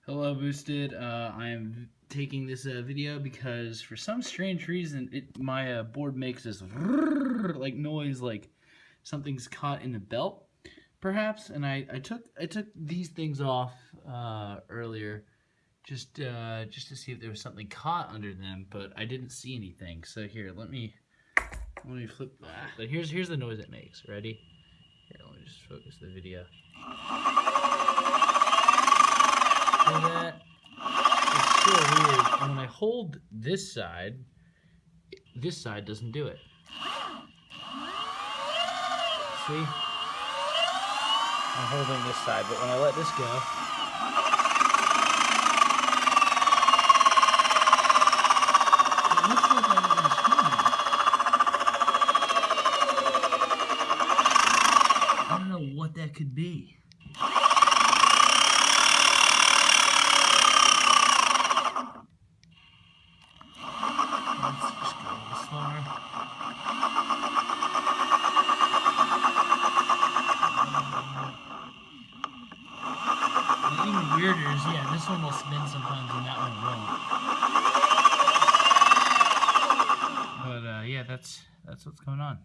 Hello, Boosted. I am taking this video because for some strange reason my board makes this like noise, like something's caught in the belt, perhaps. And I took these things off earlier just to see if there was something caught under them, but I didn't see anything. So here, let me flip that. But here's the noise it makes. Ready? Here, let me just focus the video. Hear that? It's so weird. And when I hold this side doesn't do it. See? I'm holding this side, but when I let this go, it looks like everything's fine. I don't know what that could be. Let's just go a little slower. And even weirder is, yeah, this one will spin sometimes and that one won't. But yeah, that's what's going on.